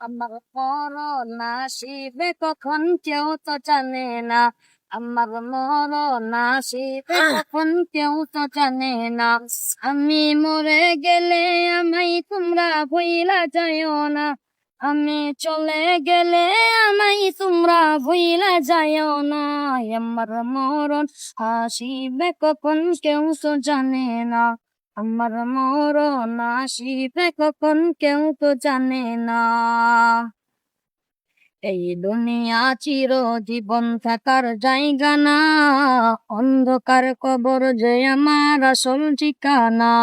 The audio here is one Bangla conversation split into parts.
আমার মরণ আসিবে কখন কেউ তো জানে না, আমার মরণ আসিবে কখন কেউ তো জানে না। আমি মরে গেলে আমায় তোমরা ভুইলা যাইও না, আমি চলে গেলে আমায় তোমরা ভুইলা যাইও না। আমার মরণ আসিবে কখন কেউ তো জানে না, আমার মরণ আসিবে কখন কেউ তো জানে না। এই দুনিয়া চিরজীবন থাকার জায়গা না, অন্ধকার কবর যে আমার আসল ঠিকানা।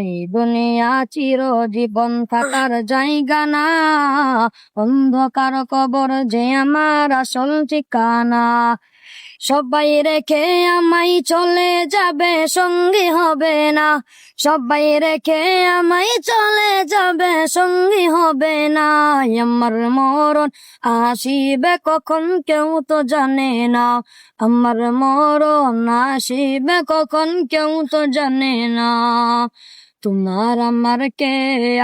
এই দুনিয়া চিরজীবন থাকার জায়গা না, অন্ধকার কবর যে আমার আসল ঠিকানা। সবাই রেখে আমায় চলে যাবে, সঙ্গী হবে না। সবাই রেখে আমায় চলে যাবে, সঙ্গী হবে না। আমার মরণ আসিবে কখন কেউ তো জানে না, আমার মরণ আসিবে কখন কেউ তো জানে না। তোমার আমার কে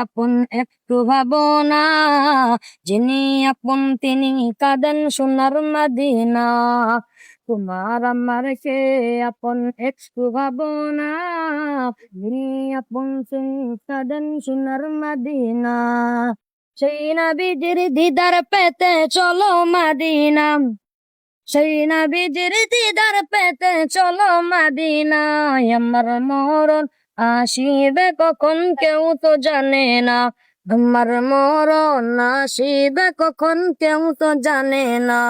আপন একটু ভাবনা, যিনি আপন তিনি কাঁদেন সোনার মদিনা। তোমার আমার কে আপন একটু ভাবনা, যিনি আপন তিনি কাঁদেন সোনার মদিনা। সেই নবীজির দিদার পেতে চলো মদিনা, সেই নবীজির দিদার পেতে চলো মদিনা। আমার মরণ আসিবে কখন কেউ তো জানে না, আমার মরণ আসিবে কখন কেউ তো জানে না।